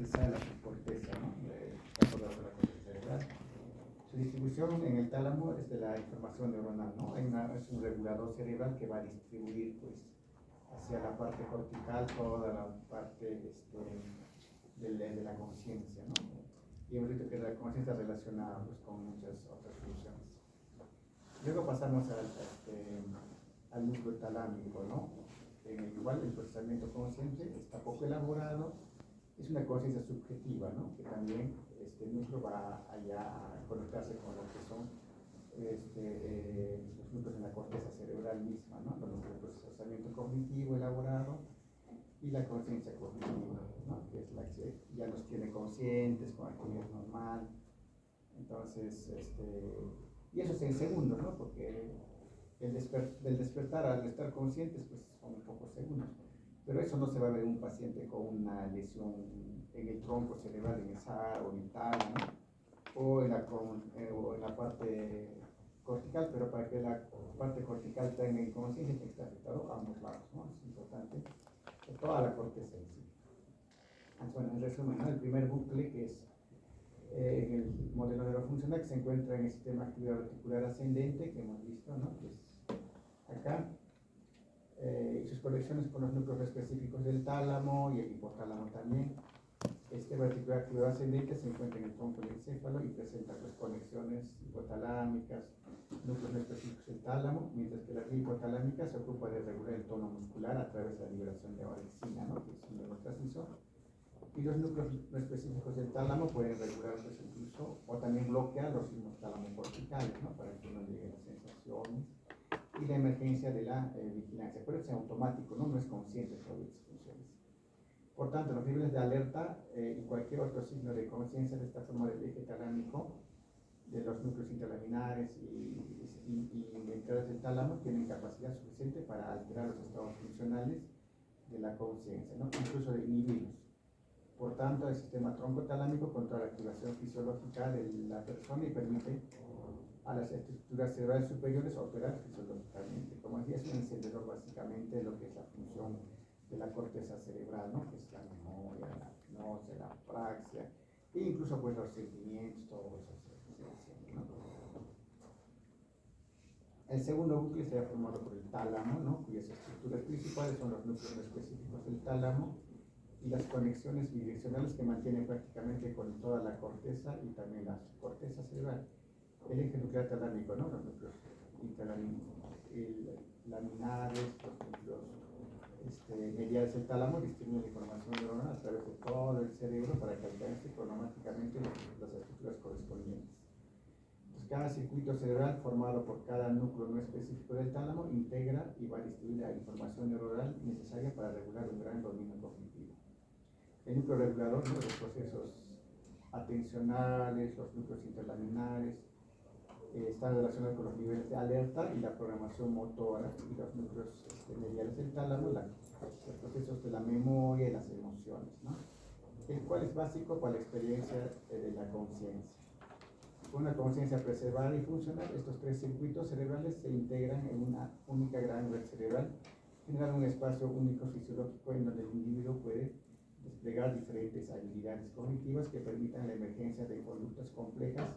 expresar la corteza, ¿no? De la corteza cerebral. Su distribución en el tálamo es de la información neuronal, ¿no? Es un regulador cerebral que va a distribuir, pues, hacia la parte cortical toda la parte de la conciencia, ¿no? Y hemos visto que la conciencia está relacionada, pues, con muchas otras funciones. Luego pasamos al núcleo talámico, ¿no? En el igual el procesamiento consciente está poco elaborado, es una conciencia subjetiva, ¿no? Que también este núcleo va allá a conectarse con lo que son los núcleos en la corteza cerebral misma, ¿no? Con el procesamiento cognitivo elaborado y la conciencia cognitiva, ¿no? Que es la que ya nos tiene conscientes con actividad normal. Entonces, y eso es en segundos, ¿no? Porque del despertar al estar conscientes, pues son pocos segundos. Pero eso no se va a ver en un paciente con una lesión en el tronco cerebral, en esa área o en el tálamo, o en la parte cortical, pero para que la parte cortical tenga conciencia tiene que estar afectado a ambos lados, ¿no? Es importante toda la corteza en sí. Bueno, en resumen, ¿no? El primer bucle, que es en el modelo neurofuncional, que se encuentra en el sistema de actividad reticular ascendente, que hemos visto, ¿no? Que es acá, y sus conexiones con los núcleos específicos del tálamo y el hipotálamo también. Este reticular actividad ascendente se encuentra en el tronco del encéfalo y presenta pues, conexiones hipotalámicas, núcleos específicos del tálamo, mientras que la vía hipotalámica se ocupa de regular el tono muscular a través de la liberación de orexina, ¿no? Que es un neurotransmisor. Y los núcleos no específicos del tálamo pueden regular pues, incluso o también bloquear los ritmos tálamo-corticales, ¿no? Para que no lleguen las sensaciones y la emergencia de la vigilancia. Pero es automático, ¿no? No es consciente sobre esas funciones. Por tanto, los niveles de alerta y cualquier otro signo de conciencia de esta forma del eje talámico, de los núcleos interlaminares y entradas del tálamo, tienen capacidad suficiente para alterar los estados funcionales de la conciencia, ¿no? Incluso de inhibirlos. Por tanto, el sistema troncotalámico controla la activación fisiológica de la persona y permite a las estructuras cerebrales superiores operar fisiológicamente. Como decía, es un encendedor básicamente de lo que es la función de la corteza cerebral, ¿no? Que es la memoria, la hipnosis, la praxia, e incluso pues los sentimientos, todo eso se enciende, ¿no? El segundo bucle será formado por el tálamo, ¿no? Cuyas estructuras principales son los núcleos específicos del tálamo y las conexiones bidireccionales que mantienen prácticamente con toda la corteza y también la corteza cerebral. El eje nuclear talámico, ¿no? Los núcleos laminares, los núcleos mediales del tálamo distribuyen información neuronal a través de todo el cerebro para que alcance cronomáticamente las estructuras correspondientes. Entonces, cada circuito cerebral formado por cada núcleo no específico del tálamo integra y va a distribuir la información neuronal necesaria para regular un gran dominio cognitivo. El núcleo regulador, ¿no? Los procesos atencionales, los núcleos interlaminares, están relacionados con los niveles de alerta y la programación motora y los núcleos mediales del tálamo, los procesos de la memoria y las emociones, ¿no? El cual es básico para la experiencia de la conciencia. Con una conciencia preservada y funcional, estos tres circuitos cerebrales se integran en una única gran red cerebral, generando un espacio único fisiológico en donde el individuo puede desplegar diferentes habilidades cognitivas que permitan la emergencia de conductas complejas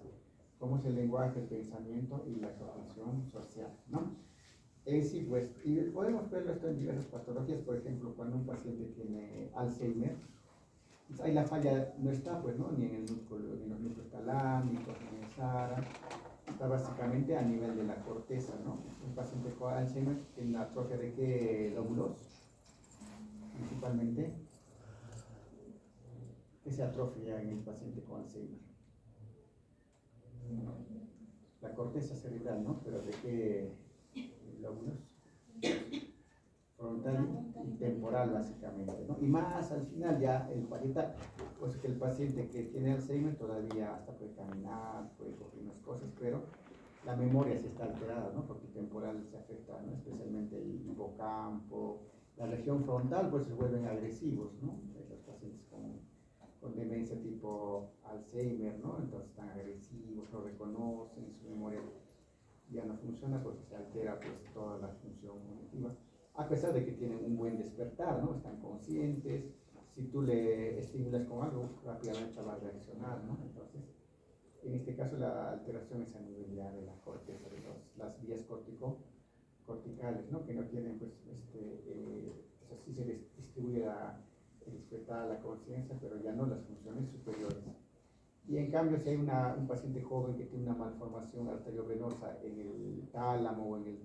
como es el lenguaje, el pensamiento y la cognición social, ¿no? Sí, pues, y podemos verlo esto en diversas patologías, por ejemplo, cuando un paciente tiene Alzheimer, pues ahí la falla no está, pues, ¿no? Ni en el núcleo, ni en los núcleos talámicos, ni en el SARA, está básicamente a nivel de la corteza, ¿no? Un paciente con Alzheimer tiene una atrofia de qué lóbulos, principalmente, que se atrofia en el paciente con Alzheimer. La corteza cerebral, ¿no? Pero ¿de qué lóbulos? Frontal y temporal, básicamente, ¿no? Y más al final ya el paciente, pues que el paciente que tiene Alzheimer todavía hasta puede caminar, puede coger unas cosas, pero la memoria sí está alterada, ¿no? Porque el temporal se afecta, ¿no? Especialmente el hipocampo, la región frontal, pues se vuelven agresivos, ¿no? Los pacientes con demencia tipo Alzheimer, ¿no? Entonces están agresivos, no reconocen, su memoria ya no funciona porque se altera pues toda la función cognitiva, a pesar de que tienen un buen despertar, ¿no? Están conscientes, si tú le estimulas con algo, rápidamente va a reaccionar, ¿no? Entonces, en este caso la alteración es a nivel ya de la corteza, de las vías corticales, ¿no? Que no tienen, pues, así se distribuye el despertar, la conciencia, pero ya no las funciones superiores. Y en cambio, si hay un paciente joven que tiene una malformación arteriovenosa en el tálamo o en el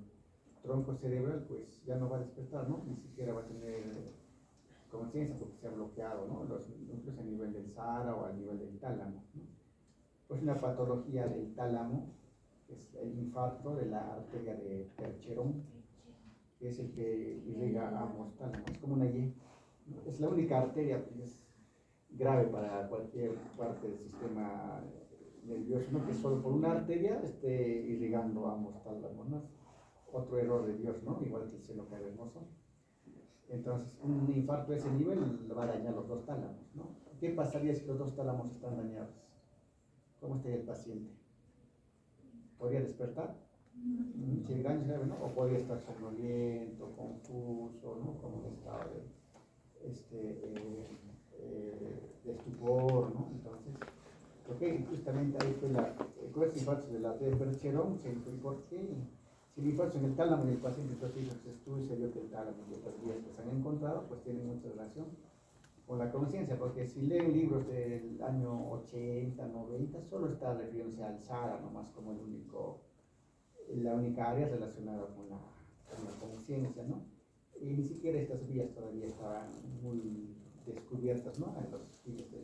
tronco cerebral, pues ya no va a despertar, ¿no? Ni siquiera va a tener conciencia porque se ha bloqueado, ¿no? Los núcleos a nivel del SARA o a nivel del tálamo, ¿no? Pues una patología del tálamo es el infarto de la arteria de Percherón, que es el que irriga ambos tálamos, es como una Y, ¿no? Es la única arteria que es grave para cualquier parte del sistema nervioso, ¿no? Que solo por una arteria esté irrigando ambos tálamos, ¿no? Otro error de Dios, ¿no? Igual que el seno cavernoso. Entonces, un infarto de ese nivel va a dañar los dos tálamos, ¿no? ¿Qué pasaría si los dos tálamos están dañados? ¿Cómo estaría el paciente? ¿Podría despertar? Si el daño es grave, ¿no? O podría estar somnoliento, confuso, ¿no? Como un estado de estupor, ¿no? Entonces, porque justamente ahí fue con ese infarto de la arteria de Percherón, ¿por qué? Si el infarto en el tálamo y el paciente entonces hizo ese estudio y se vio que el tálamo y otras vías que se han encontrado, pues tienen mucha relación con la conciencia, porque si leen libros del año 80, 90, solo está refiriéndose al SARA, nomás como la única área relacionada con la conciencia, ¿no? Y ni siquiera estas vías todavía estaban muy descubiertas, ¿no? En los estudios de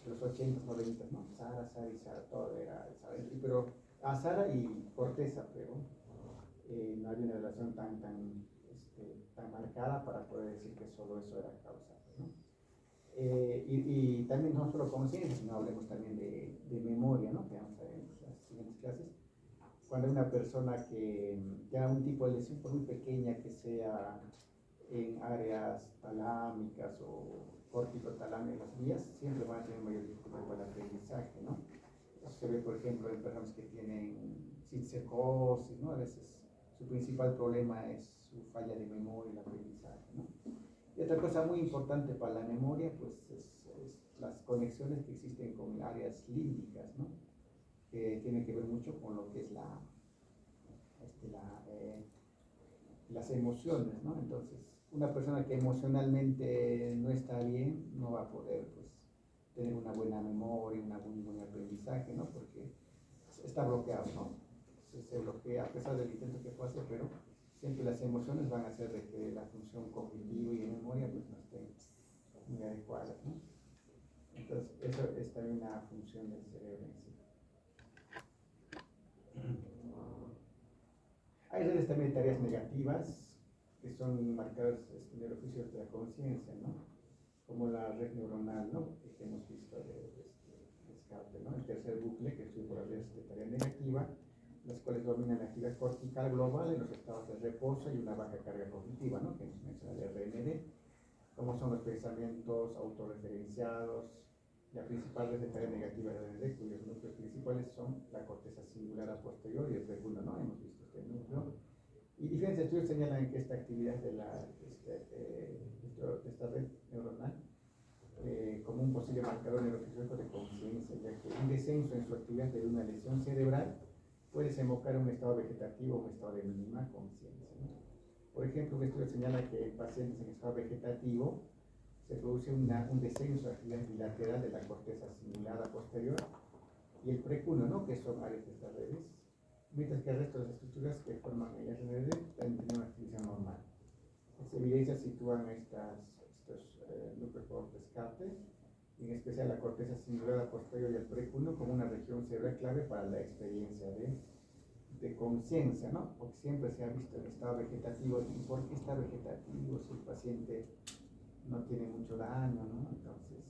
los 80, 90, ¿no? SARA y SARA, todo era el SARA, pero a SARA y corteza, pero no había una relación tan marcada para poder decir que solo eso era causa, ¿no? Y también no solo conciencia, sino hablemos también de memoria, ¿no? Que vamos a ver en las siguientes clases. Cuando hay una persona que ya un tipo de lesión, por muy pequeña que sea en áreas talámicas o corticotalámicas, las vías, siempre van a tener mayor dificultad para el aprendizaje, ¿no? Eso se ve, por ejemplo, en personas que tienen psicosis, ¿no? A veces su principal problema es su falla de memoria y el aprendizaje, ¿no? Y otra cosa muy importante para la memoria, pues, es las conexiones que existen con áreas límbicas, ¿no? Que tienen que ver mucho con lo que es las emociones, ¿no? Entonces, una persona que emocionalmente no está bien no va a poder, pues, tener una buena memoria, un buen aprendizaje, ¿no? Porque está bloqueado, ¿no? Se bloquea a pesar del intento que puede hacer, pero siempre las emociones van a hacer de que la función cognitiva y de memoria pues no estén muy adecuadas, ¿no? Entonces, eso es también una función del cerebro en sí. Hay redes también de tareas negativas que son marcadas neurofisios de la conciencia, ¿no? Como la red neuronal, ¿no? Que hemos visto de Descartes, ¿no? El tercer bucle que estoy por las redes de tarea negativa, las cuales dominan la actividad cortical global en los estados de reposo y una baja carga cognitiva, ¿no? Que nos menciona el RND, como son los pensamientos autorreferenciados. La principal red de tarea negativa del RND, cuyos núcleos principales son la corteza cingulada posterior y el precuno, ¿no? Hemos visto este núcleo. Y diferentes estudios señalan que esta actividad de esta red neuronal como un posible marcador neurofisiológico de conciencia, ya que un descenso en su actividad de una lesión cerebral puede desembocar en un estado vegetativo o un estado de mínima conciencia, ¿no? Por ejemplo, un estudio señala que en pacientes en estado vegetativo se produce un descenso de actividad bilateral de la corteza cingulada posterior y el precuno, ¿no? Que son áreas de estas redes, mientras que el resto de las estructuras que forman el RND también tienen una actividad normal. Las evidencias sitúan estos núcleos por Descartes, en especial la corteza cingulada posterior y el precuno, como una región cerebral clave para la experiencia de conciencia, ¿no? Porque siempre se ha visto el estado vegetativo. ¿Y por qué está vegetativo si el paciente no tiene mucho daño, ¿no? Entonces,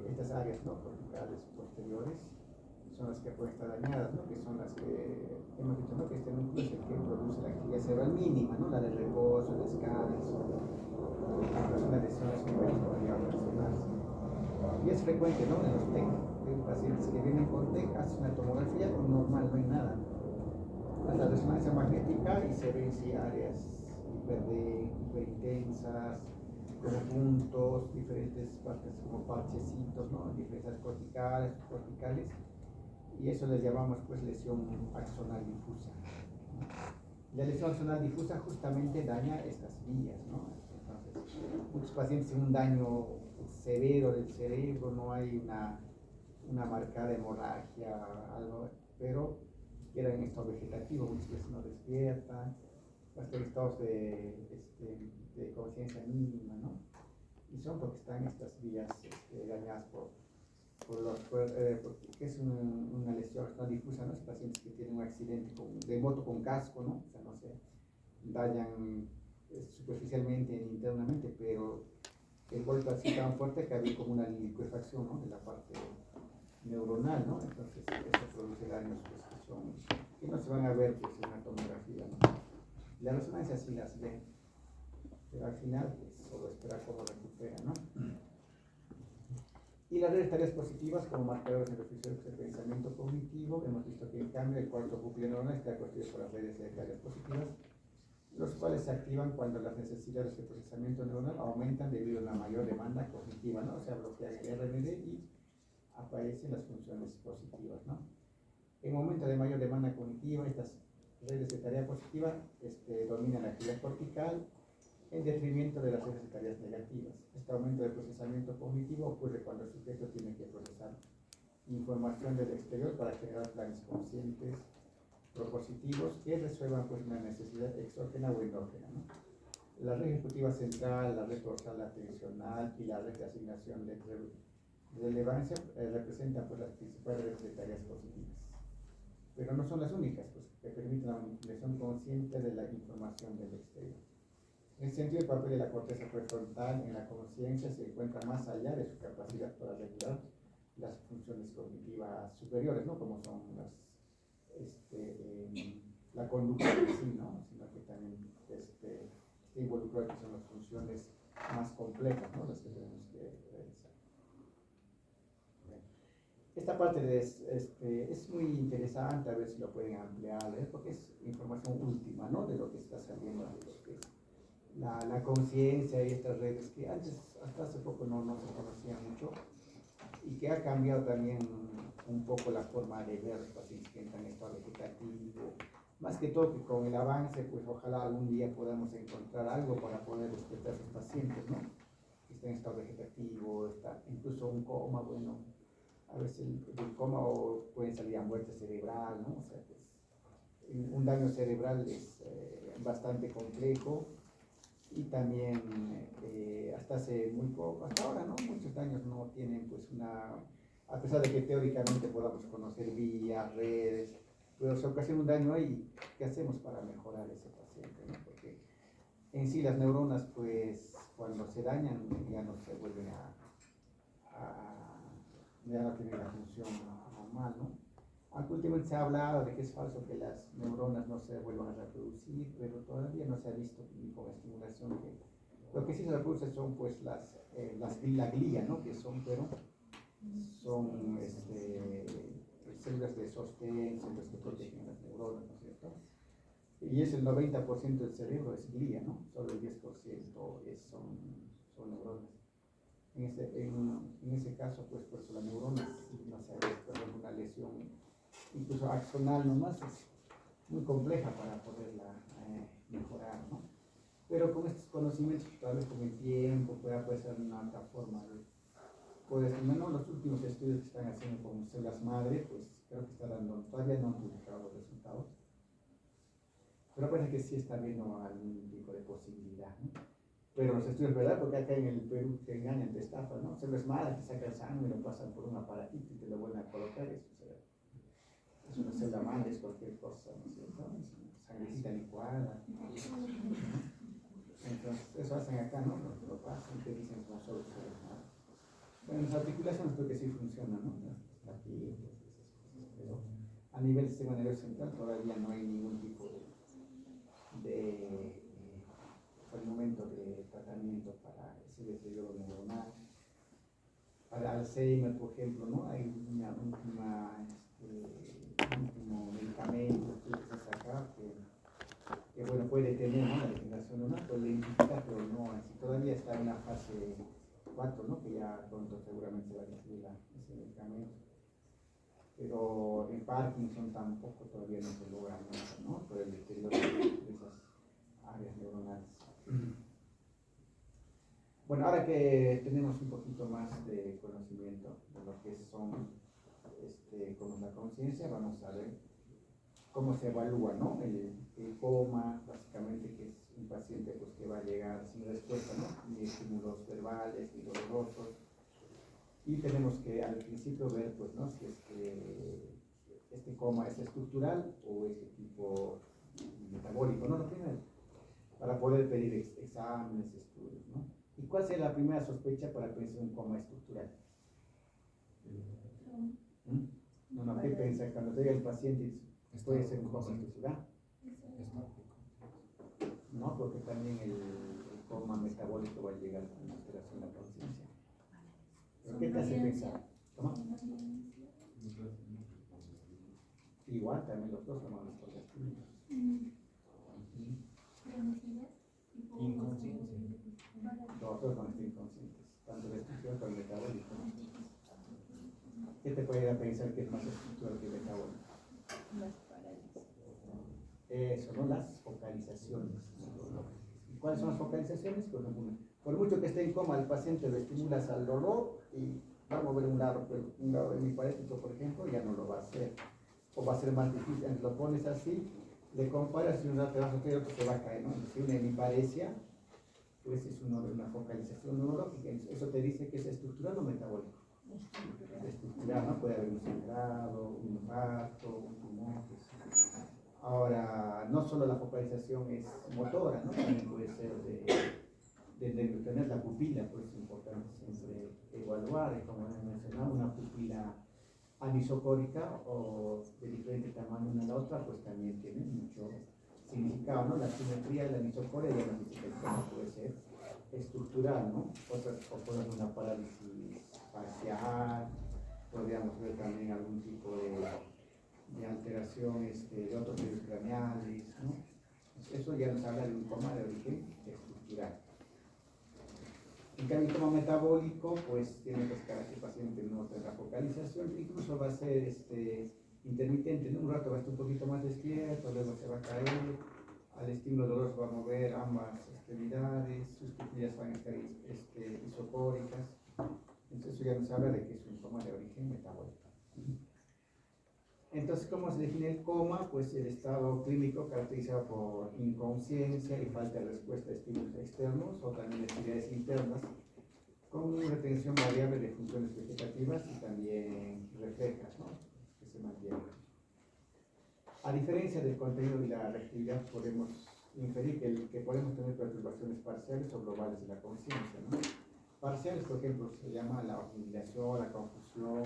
estas áreas, ¿no? Corticales posteriores son las que pueden estar dañadas, ¿no? Que son las que hemos dicho, ¿no? Que este núcleo es el que produce la actividad cerebral mínima, ¿no? La del reposo, el descanso, las lesiones que podría relacionarse. Y es frecuente, ¿no? En los TEC, de pacientes que vienen con TEC, hacen una tomografía normal, no hay nada. Haz la resonancia magnética y se ven si áreas hiperintensas, conjuntos, diferentes partes como parchecitos, ¿no? Diferentes corticales, y eso les llamamos pues lesión axonal difusa. La lesión axonal difusa justamente daña estas vías, ¿no? Entonces, muchos pacientes tienen un daño severo del cerebro, no hay una marcada hemorragia, algo, pero quedan en estado vegetativo, muchas veces no despiertan, hasta en estados de conciencia mínima, ¿no? Y son porque están estas vías dañadas porque es una lesión no difusa, ¿no? Es pacientes que tienen un accidente de moto con casco, ¿no? O sea, no se dañan superficialmente ni internamente, pero el golpe ha sido tan fuerte que había como una liquefacción, ¿no? De la parte neuronal, ¿no? Entonces eso produce daños pues, que no se van a ver pues, en una tomografía, ¿no? La resonancia sí las ven, pero al final pues, solo espera cómo recupera, ¿no? Y las redes tareas positivas como marcadores de reflexiones de pensamiento cognitivo, hemos visto que en cambio el cuarto núcleo neuronal está constituido por las redes de tareas positivas, los cuales se activan cuando las necesidades de procesamiento neuronal aumentan debido a una mayor demanda cognitiva, ¿no? O sea, bloquea el RND y aparecen las funciones positivas, ¿no? En momento de mayor demanda cognitiva, estas redes de tarea positiva dominan la actividad cortical en detrimento de las redes de tareas negativas. Este aumento de procesamiento cognitivo ocurre cuando el sujeto tiene que procesar información del exterior para generar planes conscientes propositivos que resuelvan pues, una necesidad exógena o endógena, ¿no? La red ejecutiva central, la red dorsal atencional y la red de asignación de relevancia representan pues, las principales redes de tareas positivas. Pero no son las únicas, pues, que permiten la manipulación consciente de la información del exterior. En ese sentido, el papel de la corteza prefrontal en la conciencia se encuentra más allá de su capacidad para regular las funciones cognitivas superiores, ¿no? Como son la conducta en sí, ¿no? Sino que también está involucrado que son las funciones más complejas, ¿no? Las que tenemos que realizar. Esta parte es muy interesante, a ver si lo pueden ampliar, porque es información última, ¿no? De lo que está saliendo, de lo que es la conciencia y estas redes que antes, hasta hace poco no se conocían mucho y que ha cambiado también un poco la forma de ver los pacientes que entran en estado vegetativo. Más que todo que con el avance, pues ojalá algún día podamos encontrar algo para poder despertar a esos pacientes, ¿no? Que están en estado vegetativo, incluso un coma, bueno, a veces del coma pueden salir a muerte cerebral, ¿no? O sea, pues, un daño cerebral es bastante complejo y también hasta hace muy poco, hasta ahora, ¿no? Muchos daños no tienen pues a pesar de que teóricamente podamos conocer vías, redes, pero se ocasiona un daño ahí, ¿qué hacemos para mejorar ese paciente, ¿no? Porque en sí las neuronas pues cuando se dañan ya no se vuelven ya no tienen la función normal, ¿no? Aunque últimamente se ha hablado de que es falso que las neuronas no se vuelvan a reproducir, pero todavía no se ha visto ni con estimulación que lo que sí se reproduce son pues la glía, ¿no? Que son, pero son células de sostén, células que protegen las neuronas, ¿no es cierto? Y es el 90% del cerebro es glía, ¿no? Solo el 10% son neuronas. En ese caso, pues por eso la neurona no se ha visto alguna lesión, incluso axonal nomás, es muy compleja para poderla mejorar, ¿no? Pero con estos conocimientos, tal vez con el tiempo, puede ser una otra forma de poder, menos los últimos estudios que están haciendo con células madre, pues creo que está dando, todavía no han publicado los resultados, pero parece que sí está viendo algún tipo de posibilidad, ¿no? Pero los estudios, ¿verdad? Porque acá en el Perú te engañan, te estafan, ¿no? Células madre, te sacan sangre, lo pasan por un aparatito y te lo vuelven a colocar, es una célula madre, es cualquier cosa, ¿no es cierto? Sangrecita licuada. Entonces, eso hacen acá, ¿no? Lo pasan, te dicen que son solo células madre. Bueno, las articulaciones creo que sí funcionan, ¿no? Aquí, pero a nivel del sistema nervioso central todavía no hay ningún tipo al momento de tratamiento para ese deterioro neuronal. Para Alzheimer, por ejemplo, ¿no? Hay un último medicamento que se saca que que bueno, puede tener, ¿no?, la degeneración neuronal, puede identificar, pero no, así todavía está en una fase 4, ¿no?, que ya pronto seguramente se va a recibir ese medicamento. Pero en Parkinson tampoco todavía no se logra mucho, ¿no?, por el deterioro de esas áreas neuronales. Bueno, ahora que tenemos un poquito más de conocimiento de lo que son, como la conciencia, vamos a ver cómo se evalúa, ¿no?, el coma, básicamente, que es un paciente pues, que va a llegar sin respuesta, ¿no?, ni estímulos verbales, ni dolorosos. Y tenemos que al principio ver, pues, ¿no?, si es que este coma es estructural o es de tipo metabólico, ¿no?, lo primero, para poder pedir exámenes, estudios, ¿no? ¿Y cuál sería la primera sospecha para pensar en un coma estructural? No, no, ¿qué piensa cuando te diga el paciente? Puede ser un coma estructural. No, porque también el coma metabólico va a llegar con una alteración de la conciencia. ¿Pero qué te hace pensar? ¿Cómo? Igual, también los dos son los correspondientes. Inconsciencia. Los dos van a estar inconscientes, tanto la estructura como el metabólico. ¿Qué te puede dar a pensar que es más estructural que el metabólico? Eso, ¿no? Las focalizaciones. ¿Y cuáles son las focalizaciones? Por mucho que esté en coma, el paciente lo estimulas al dolor y va a mover un lado hemiparético, por ejemplo, ya no lo va a hacer. O va a ser más difícil. Entonces lo pones así, le comparas y un lado te va a hacer otro se va a caer, ¿no? Si una hemiparesia, pues es una focalización neurológica. Eso te dice que es estructural o metabólico. Estructural, ¿no? Puede haber un sangrado, un infarto, un tumor. Ahora, no solo la focalización es motora, ¿no? También puede ser de tener la pupila, pues es importante siempre evaluar, como hemos mencionado, una pupila anisocórica o de diferente tamaño una a la otra, pues también tiene mucho significado, ¿no? La simetría de la anisocoria ya nos dice que el coma puede ser estructural, ¿no? Otras pueden ser una parálisis parcial, podríamos ver también algún tipo de alteración de otros medios craneales, ¿no? Eso ya nos habla de un coma de origen estructural. En cambio, el coma metabólico, pues tiene otras características, el paciente no tendrá focalización, incluso va a ser intermitente, ¿no? Un rato va a estar un poquito más despierto, luego se va a caer, al estímulo doloroso va a mover ambas extremidades, sus pupillas van a estar isocóricas, entonces eso ya nos habla de que es un coma de origen metabólico. Entonces, ¿cómo se define el coma? Pues el estado clínico caracterizado por inconsciencia y falta de respuesta a estímulos externos o también actividades internas, con retención variable de funciones vegetativas y también reflejas, ¿no?, que se mantienen. A diferencia del contenido y la reactividad, podemos inferir que podemos tener perturbaciones parciales o globales de la conciencia, ¿no? Parciales, por ejemplo, se llama la oscilación, la confusión,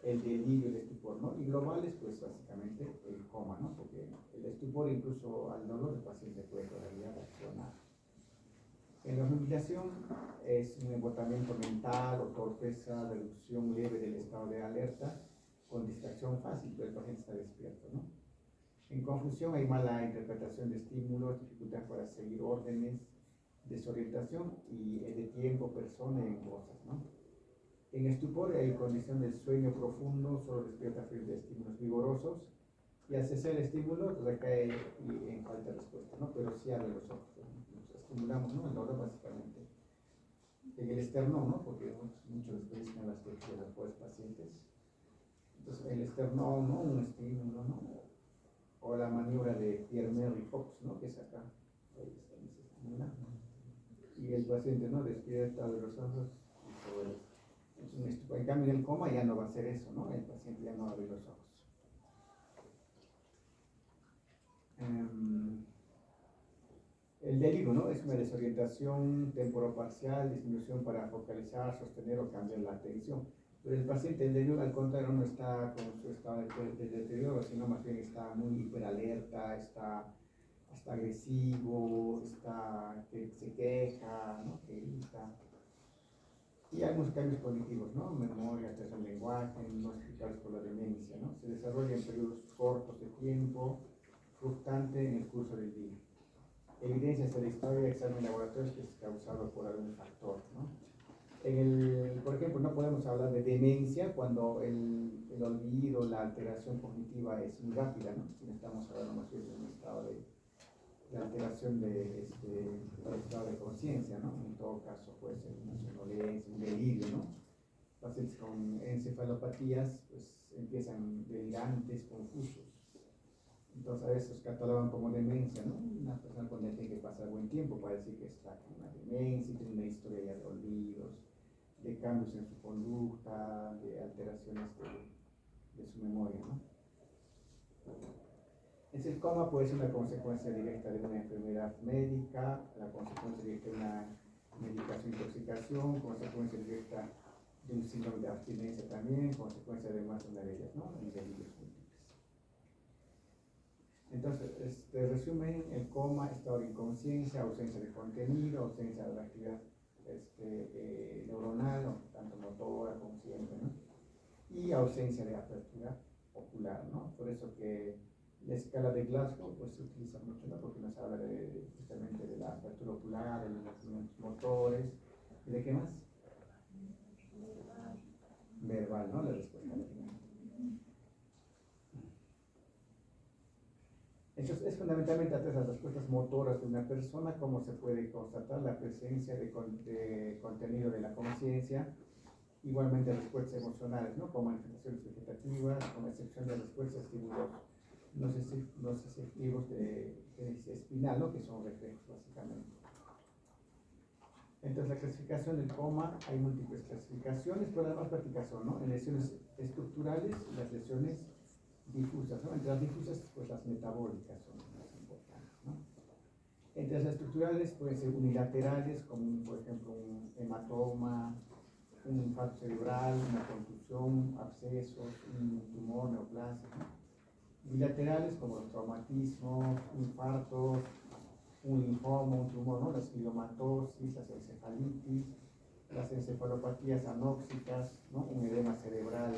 el delirio, el estupor, ¿no? Y globales, pues básicamente el coma, ¿no? Porque el estupor, incluso al dolor, el paciente puede todavía reaccionar. En la humillación es un embotamiento mental o torpeza, reducción leve del estado de alerta, con distracción fácil, pero el paciente está despierto, ¿no? En confusión hay mala interpretación de estímulos, dificultad para seguir órdenes, desorientación y de tiempo, persona y en cosas, ¿no? En estupor hay condición del sueño profundo, solo despierta frente a estímulos vigorosos y al cesar el estímulo recae en falta de respuesta, ¿no? Pero sí abre los ojos, ¿no? Nos estimulamos, ¿no? El dolor básicamente en el esternón, ¿no? Porque muchos después dicen las teorías de los pobres pacientes. Entonces el esternón, ¿no? Un estímulo, ¿no? O la maniobra de Pierre-Merry Fox, ¿no? Que es acá, ahí está, se estimula. Y el paciente, ¿no? Despierta, abre los ojos y todo eso. En cambio, en el coma ya no va a ser eso, ¿no? El paciente ya no abre los ojos. El delirio, ¿no? Es una desorientación temporoparcial, disminución para focalizar, sostener o cambiar la atención. Pero el paciente, el delirio, al contrario, no está con su estado de deterioro, sino más bien está muy hiperalerta, está agresivo, que se queja, ¿no? Que grita. Y hay algunos cambios cognitivos, ¿no? Memoria, atención al lenguaje, no explicados por la demencia, ¿no? Se desarrolla en periodos cortos de tiempo frustrante en el curso del día. Evidencias de la historia de examen laboratorio que es causado por algún factor, ¿no? Por ejemplo, no podemos hablar de demencia cuando el olvido, la alteración cognitiva es muy rápida, ¿no? Si estamos hablando más bien de un estado de alteración del estado de conciencia, ¿no? En todo caso puede ser una somnolencia, un delirio, ¿no? Pacientes con encefalopatías pues empiezan delirantes, confusos. Entonces a veces los catalogan como demencia, ¿no? Una persona con tiene que pasar buen tiempo para decir que está con una demencia, tiene una historia ya de olvidos, de cambios en su conducta, de alteraciones de su memoria, ¿no? El coma puede ser una consecuencia directa de una enfermedad médica, la consecuencia directa de una medicación, intoxicación, consecuencia directa de un síndrome de abstinencia también, consecuencia de más de una de ellas, ¿no? En delirios múltiples. Entonces, resumen, el coma, estado de inconsciencia, ausencia de contenido, ausencia de la actividad neuronal, tanto motora, consciente, ¿no? Y ausencia de apertura ocular, ¿no? Por eso que la escala de Glasgow pues se utiliza mucho, ¿no? Porque nos habla justamente de la apertura ocular, de los movimientos motores, ¿y de qué más? Verbal, ¿no? La respuesta verbal. Entonces, es fundamentalmente a través de las respuestas motoras de una persona cómo se puede constatar la presencia de contenido de la conciencia, igualmente respuestas emocionales, ¿no? Como manifestaciones vegetativas, con excepción de respuestas estímulos no sensitivos de espinal, ¿no? Que son reflejos básicamente. Entonces, la clasificación del coma, hay múltiples clasificaciones, pero las más prácticas son, ¿no? En lesiones estructurales y las lesiones difusas, ¿no? Entre las difusas, pues las metabólicas son las más importantes, ¿no? Entre las estructurales pueden ser unilaterales, como por ejemplo un hematoma, un infarto cerebral, una contusión, abscesos, un tumor neoplásico, ¿no? Bilaterales como los traumatismos, infartos, un linfoma, un tumor, ¿no? Las gliomatosis, las encefalitis, las encefalopatías anóxicas, ¿no? Un edema cerebral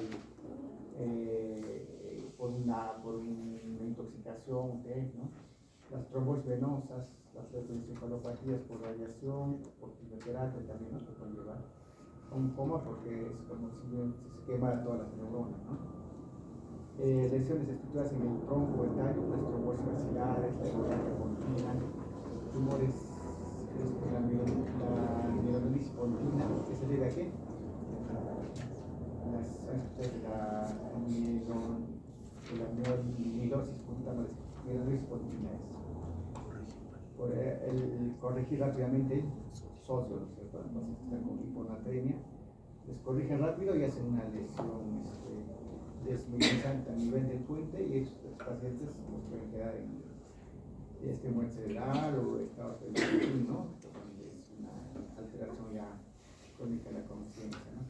por una intoxicación, ¿no? Las trombosis venosas, las encefalopatías por radiación, por quimioterapia también, ¿no? Que pueden llevar a un coma porque es como si se quema todas las neuronas, ¿no? Lesiones estructurales en el tronco, el tallo, las trombosis vacilares, la hemorragia continua, tumores, la mielodonitis continua, que se debe a qué? La mielosis continua, mielodonitis continua es. Por corregir rápidamente el socio, ¿no es cierto? Entonces están con hiponatremia, les corrigen rápido y hacen una lesión desmineralizante a nivel del puente y estos pacientes pues, pueden quedar en muerte cerebral o estado cerebral, ¿no? Donde es una alteración ya crónica de la conciencia, ¿no?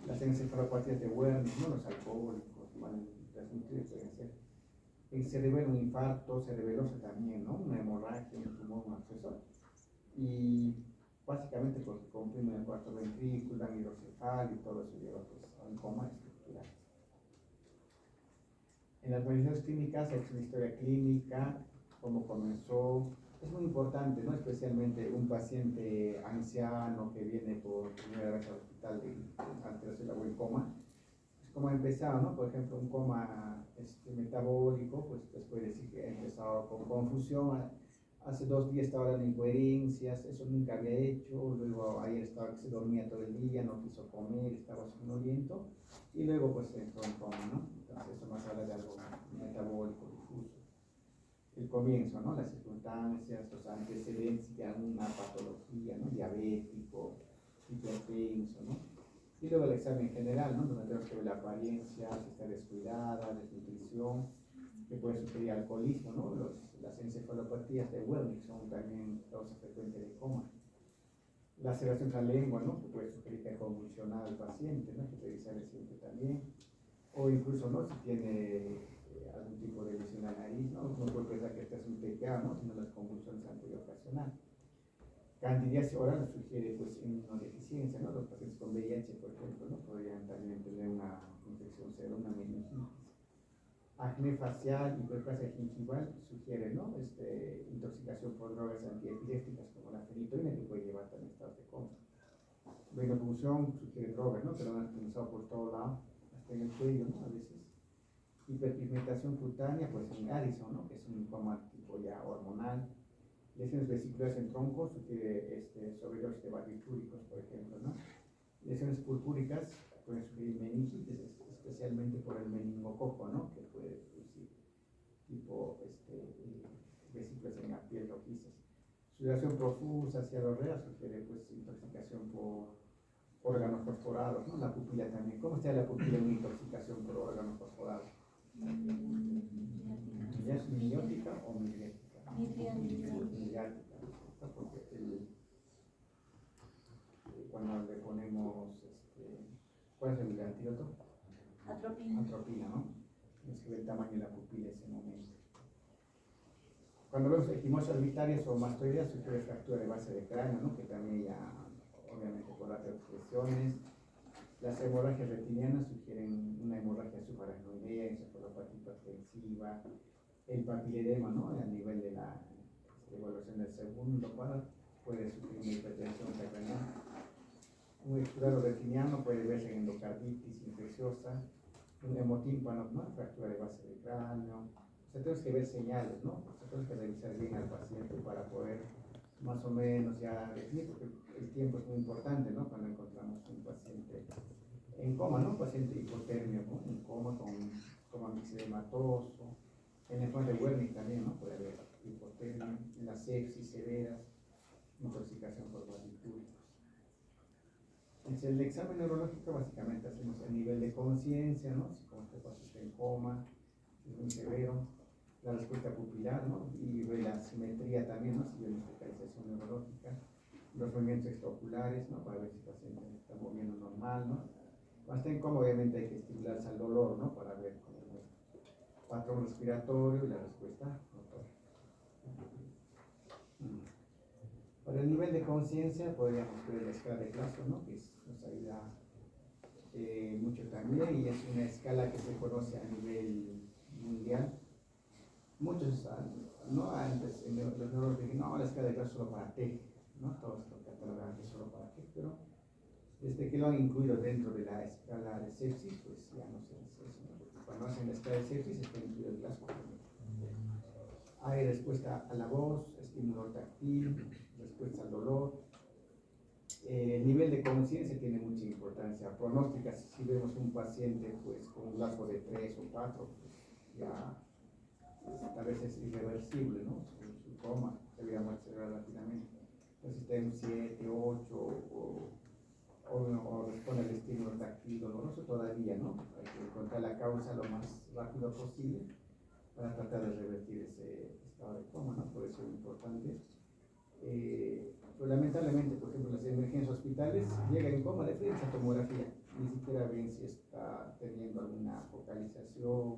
Las encefalopatías de Wernicke, ¿no? Los alcohólicos, mal transmitidos pueden ser. En cerebelo un infarto, cerebeloso también, ¿no? Una hemorragia, un tumor, un absceso. Y básicamente porque comprimen el cuarto ventrículo, dan hidrocefalia y todo eso lleva pues, a un coma estructural. En las mediciones clínicas hay una historia clínica, cómo comenzó. Es muy importante, ¿no? Especialmente un paciente anciano que viene por primera vez al hospital de alteración de buen coma. Pues cómo ha empezado, ¿no? Por ejemplo, un coma metabólico, pues puede decir que ha empezado con confusión. Hace 2 días estaba dando incoherencias, eso nunca había hecho. Luego ayer estaba que se dormía todo el día, no quiso comer, estaba somnoliento. Y luego pues entró en coma, ¿no? Entonces eso más habla de algo metabólico difuso. El comienzo, ¿no? Las circunstancias, los antecedentes de alguna patología, ¿no? Diabético, hipertenso, ¿no? Y luego el examen general, ¿no? Donde tenemos que ver la apariencia, si está descuidada, desnutrición, que puede sugerir alcoholismo, ¿no? Las encefalopatías de Wernicke son también causa frecuente de coma. La alteración de la lengua, ¿no? Que puede sugerir que ha convulsionado al paciente, ¿no? Que revisa reciente también. O incluso, ¿no? Si tiene algún tipo de lesión a la nariz, ¿no? No puede pensar que este es un TPA, ¿no? Sino las convulsiones han podido ocasionar. Candidiasis oral sugiere, pues, inmunodeficiencia, ¿no? Los pacientes con VIH, por ejemplo, ¿no? Podrían también tener una infección severa, una meningitis. acné facial, hiperplasia gingival, sugiere, ¿no? Intoxicación por drogas antiepilépticas como la fenitoína, que puede llevar también a estados de coma. Venopunción sugiere drogas, ¿no? Que lo han utilizado por todo lado, hasta en el cuello, ¿no? A veces. Hiperpigmentación cutánea, pues en Addison, ¿no? Que es un linfoma tipo ya hormonal. Lesiones vesiculares en tronco, sugiere sobredosis de barbitúricos, por ejemplo, ¿no? Lesiones purpúricas pueden sufrir meningitis, especialmente por el meningococo, ¿no? Que puede producir tipo vesículas en la piel rojizas. Sudoración profusa, cialorrea, sugiere pues intoxicación por órganos fosforados, ¿no? La pupila también. ¿Cómo está la pupila en una intoxicación por órganos fosforados? ¿Ya es miniótica o midriática? Midriática, porque cuando le ponemos, ¿cuál es el antídoto? Atropina, ¿no? Es que el tamaño de la pupila en ese momento. Cuando vemos equimosis orbitarias o mastoideas, sugiere fractura de base de cráneo, ¿no? Que también ya, obviamente, por las expresiones. Las hemorragias retinianas sugieren una hemorragia subaracnoidea, encefalopatía hipertensiva, el papiledema, ¿no? A nivel de la evaluación del segundo par, puede sufrir una hipertensión intracraneal. Un exudado retiniano puede verse en endocarditis infecciosa, un hemotímpano, ¿no? Fractura de base de cráneo. O sea, tenemos que ver señales, ¿no? O sea, tenemos que revisar bien al paciente para poder más o menos ya definir, porque el tiempo es muy importante, ¿no? Cuando encontramos un paciente en coma, ¿no? Un paciente hipotermio, ¿no? En coma con coma mixedematoso, en la enfermedad de Wernicke también, ¿no? Puede haber hipotermia, en la sepsis severa, intoxicación por barbitúricos. Entonces, el examen neurológico básicamente hacemos el nivel de conciencia, ¿no? Si como este paciente está en coma, es muy severo, la respuesta pupilar, ¿no? Y la simetría también, ¿no? Si vemos focalización neurológica, los movimientos extraoculares, ¿no? Para ver si el paciente está moviendo normal, ¿no? Cuando está en coma, obviamente hay que estimularse al dolor, ¿no? Para ver cómo es el patrón respiratorio y la respuesta motora. Para el nivel de conciencia podríamos ver la escala de Glasgow, ¿no? Que nos ayuda mucho también, y es una escala que se conoce a nivel mundial. Muchos, ¿no? Antes los neurólogos dicen, no, la escala de Glasgow solo para TEG, ¿no? Todos lo catalogan que solo para TEG, pero desde que lo han incluido dentro de la escala de sepsis, pues ya no se dice eso, ¿no? Porque cuando hacen la escala de sepsis está incluido el Glasgow. Hay respuesta a la voz, estímulo táctil, respuesta al dolor. El nivel de conciencia tiene mucha importancia. Pronóstica, si vemos un paciente pues, con un Glasgow de 3 o 4, pues, ya a veces es irreversible, ¿no? Su coma, debería muerte cerebral rápidamente. Entonces está en 7, 8 o responde al estímulo táctil doloroso todavía, ¿no? Hay que encontrar la causa lo más rápido posible para tratar de revertir ese estado de coma, ¿no? Por eso es importante. Pero lamentablemente, por ejemplo, las emergencias hospitales llegan en coma de frente a tomografía, ni siquiera ven si está teniendo alguna focalización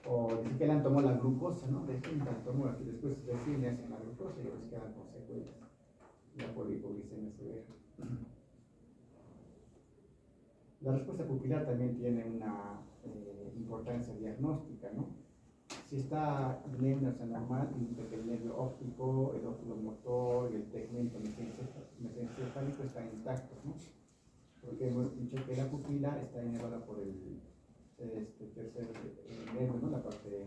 o ni siquiera han tomado la glucosa, ¿no? De frente al tomógrafo, después recién le hacen la glucosa y les quedan con secuelas, la polipoglicemia severa. La respuesta pupilar también tiene una importancia diagnóstica, ¿no? Si está nervio normal, indica que el nervio óptico, el óculo motor y el tegmento mesencefálico están intactos, ¿no? Porque hemos dicho que la pupila está inervada por el tercer nervio, ¿no? La parte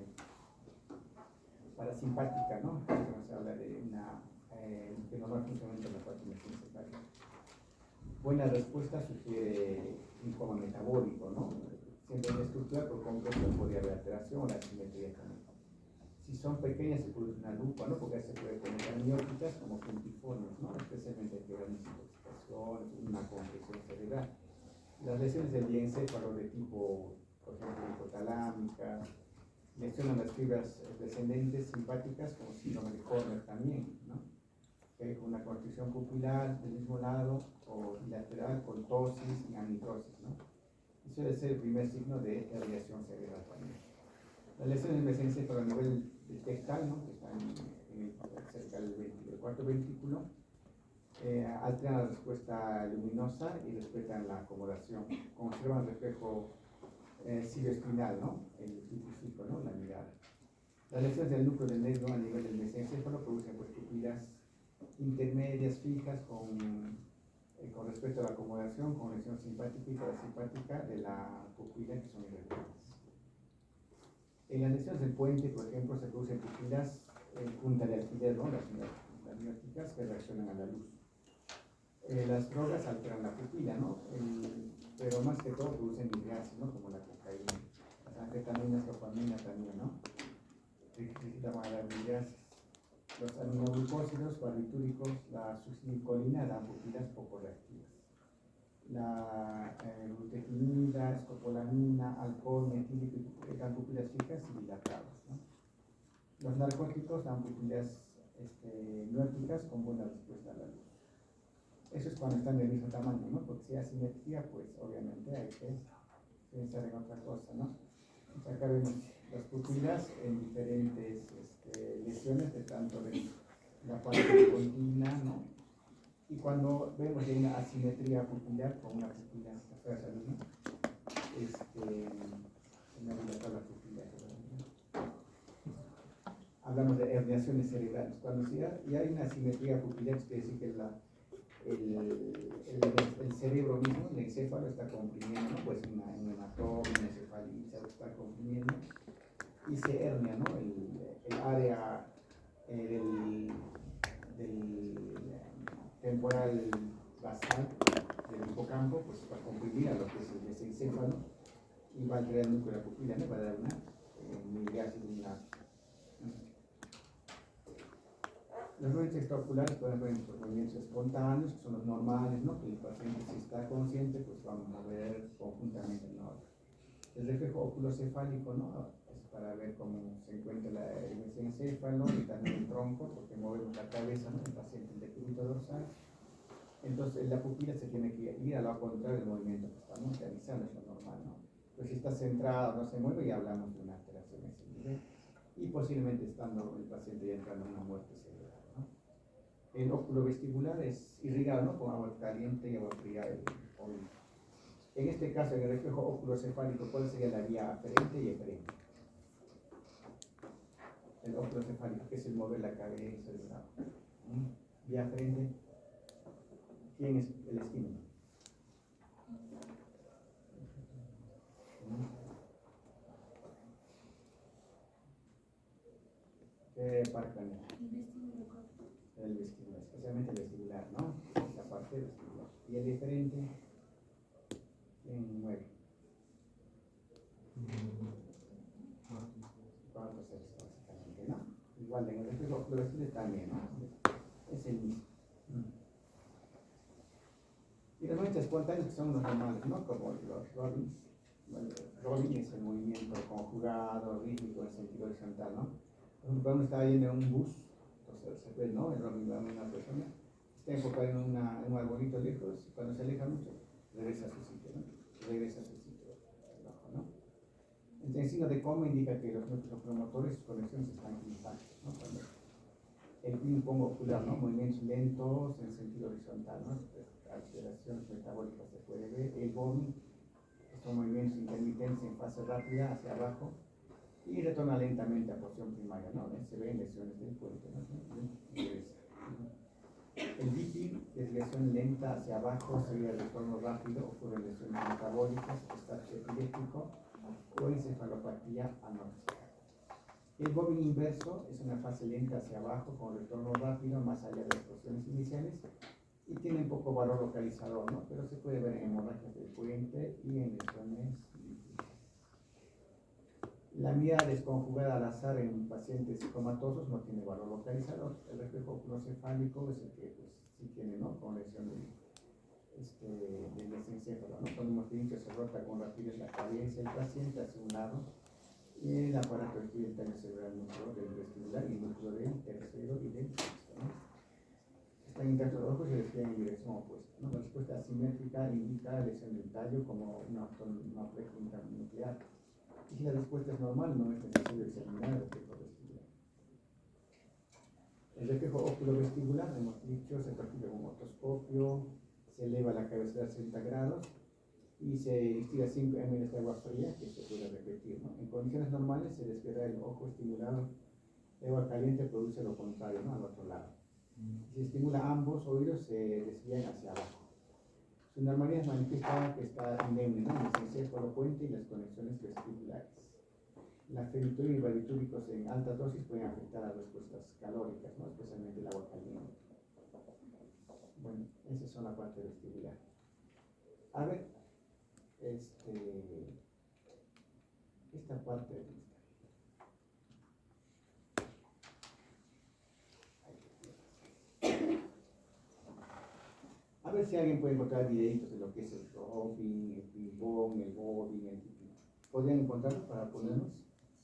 parasimpática, ¿no? Entonces se habla de una normal funcionamiento de la parte mesencefálica. Buena respuesta sugiere un coma metabólico, ¿no? Siempre la estructura por completo podría haber alteración, la simetría también. Si son pequeñas se produce una lupa, ¿no? Porque se puede poner amióticas como puntiformes, ¿no? Especialmente que hay intoxicación, una compresión cerebral. Las lesiones del diencéfalo de tipo, por ejemplo, hipotalámica, lesionan las fibras descendentes simpáticas como síndrome de Corner también, ¿no? Que con una constricción pupilar del mismo lado o bilateral con tosis y anitrosis, ¿no? Y suele ser el primer signo de radiación cerebral también. Las lesiones mesencéfalo a nivel tectal, ¿no? Que están cerca del cuarto ventrículo, alteran la respuesta luminosa y respetan la acomodación. Conservan reflejo cilioespinal, ¿no? El fijo, ¿no? La mirada. Las lesiones del núcleo del nervio a nivel del mesencéfalo producen pues, pupilas intermedias fijas con respecto a la acomodación, con lesión simpática y parasimpática de la pupila que son irregulares. En las lesiones del puente, por ejemplo, se producen pupilas punta de alfiler, ¿no? Las mióticas que reaccionan a la luz. Las drogas alteran la pupila, ¿no? Pero más que todo producen midriasis, ¿no? Como la cocaína. Las anfetaminas, dopamina también, ¿no? Necesitamos la midriasis. Los aminoglucósidos, barbitúricos, la succinilcolina dan pupilas poco reactivas. La lutequinida, escopolamina, alcohol, metílico dan pupilas fijas y dilatadas, ¿no? Los narcóticos dan pupilas mióticas con buena respuesta a la luz. Eso es cuando están del mismo tamaño, ¿no? Porque si hay asimetría, pues obviamente hay que pensar en otra cosa, ¿no? Entonces, acá vemos las pupilas en diferentes lesiones, de tanto de la parte continua, ¿no? Y cuando vemos que hay una asimetría pupilar con una pupila, ¿no? Se me dilata la pupila. Hablamos de herniaciones cerebrales. Cuando ya hay una asimetría pupilar, quiere decir que el cerebro mismo, el encéfalo, está comprimiendo, ¿no? Pues un hematoma, una encefalitis, está comprimiendo y se hernia, ¿no? El área del temporal basal del hipocampo, pues va a comprimir a lo que es el mesencéfalo y va a alterar el núcleo de la pupila, ¿no? Va a dar una midriasis lineal. Los movimientos extraoculares pueden haber movimientos espontáneos, que son los normales, ¿no? Que el paciente, si está consciente, pues va a mover conjuntamente, ¿no? El reflejo oculocefálico, ¿no? Es para ver cómo se encuentra el mesencéfalo y también el tronco, porque movemos la cabeza, ¿no? El paciente, el decúbito dorsal. Entonces la pupila se tiene que ir al lado contrario del movimiento que estamos realizando, es lo normal, ¿no? Pues si está centrado, no se mueve, ya hablamos de una alteración en ese nivel. Y posiblemente estando el paciente ya entrando en una muerte cerebral, ¿no? El óculo vestibular es irrigado, ¿no? Con agua caliente y agua fría. En este caso, en el reflejo oculocefálico, ¿cuál sería la vía aferente y eferente? El oculocefálico, que es el mover la cabeza, el lado. Vía aferente, ¿quién es el estímulo? ¿Qué parte también? El vestibular, especialmente el vestibular, ¿no? La parte vestibular. Y el diferente, ¿quién mueve? ¿Cuántos es básicamente, no? Igual en el reflejo vestibular también, ¿no? Es el mismo. Y los movimientos espontáneos que son los normales, ¿no? Como los rollings. Bueno, rolling es el movimiento conjugado, rítmico, en sentido horizontal, ¿no? Cuando uno está yendo en un bus, entonces se ve, ¿no? El rolling va a una persona, está enfocado en un arbolito lejos, y cuando se aleja mucho, regresa a su sitio, ¿no? Regresa a su sitio abajo, ¿no? Entonces, signo de coma indica que los núcleos promotores, sus conexiones están intactos, ¿no? Cuando el ping-pong ocular, ¿no? Movimientos lentos en sentido horizontal, ¿no? Alteraciones metabólicas se puede ver. El bombing son movimientos intermitentes en fase rápida hacia abajo y retorna lentamente a porción primaria, ¿no? Se ven lesiones del puente, ¿no? El dipping, desviación lenta hacia abajo, seguida de retorno rápido, ocurren lesiones metabólicas, estatus epiléptico o encefalopatía anórxica. El bobbing inverso es una fase lenta hacia abajo con retorno rápido más allá de las porciones iniciales y tiene poco valor localizador, ¿no? Pero se puede ver en hemorragias del puente y en lesiones líticas. La mirada desconjugada al azar en pacientes comatosos no tiene valor localizador. El reflejo oculocefálico es el que pues, sí tiene, ¿no? Con lesión del mesencéfalo, ¿no? Cuando hemos dicho se rota con rapidez la cabeza del paciente hacia un lado y el aparato aquí del tallo cerebral núcleo del vestibular y el núcleo del tercero y del sexto, ¿no? Están intactos los ojos y despliegan en dirección opuesta, ¿no? La respuesta asimétrica indica lesión del tallo como una pregunta nuclear. Y si la respuesta es normal, no es necesario examinar el reflejo vestibular. El reflejo oculovestibular, hemos dicho, se percibe con otoscopio, se eleva la cabeza a 60 grados y se instila 5 ml de agua fría que se puede repetir, ¿no? En condiciones normales se despierta el ojo estimulado, el agua caliente produce lo contrario, ¿no? Al otro lado. Si se estimula ambos oídos, se desvían hacia abajo. Su normalidad manifiesta que está indemne, ¿no? El encéfalo puente y las conexiones vesticulares. La fenitoína y barbitúricos en alta dosis pueden afectar a las respuestas calóricas, ¿no? Especialmente el agua caliente. Bueno, esa son la parte vestibular. A ver, esta parte. A ver si alguien puede encontrar videitos de lo que es el roping, el ping-pong, el bobbing, el tipi. ¿Podrían encontrarlo para ponernos?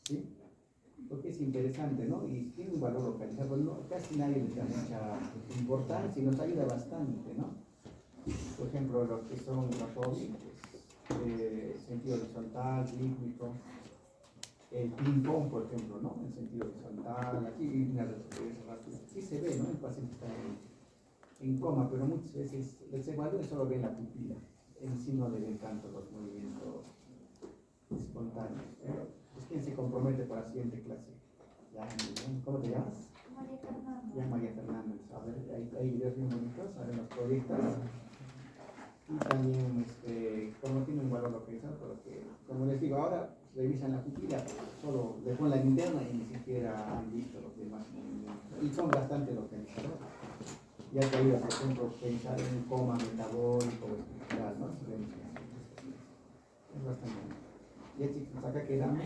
¿Sí? Porque es interesante, ¿no? Y tiene un valor localizado. No, casi nadie le da mucha importancia y nos ayuda bastante, ¿no? Por ejemplo, lo que son los roping, pues, sentido horizontal, rítmico. El ping-pong, por ejemplo, ¿no? En sentido horizontal, aquí una retrocedencia rápida. Sí se ve, ¿no? El paciente está en coma, pero muchas veces los evaluadores solo ven la pupila, en sí no le ven tanto los movimientos espontáneos. Pues, ¿quién se compromete para la siguiente clase? Ya, ¿cómo te llamas? María Fernanda. Ya, María Fernández. A ver, hay videos muy bonitos, a ver los proyectos. Y también, como tiene un valor localizado, porque, como les digo, ahora revisan la pupila, solo le ponen la linterna y ni siquiera han visto los demás movimientos. Y son bastante localizados. Ya te ayuda, por ejemplo, pensar en un coma metabólico o estructural, ¿no? Es bastante bueno. Ya chicos, acá quedamos.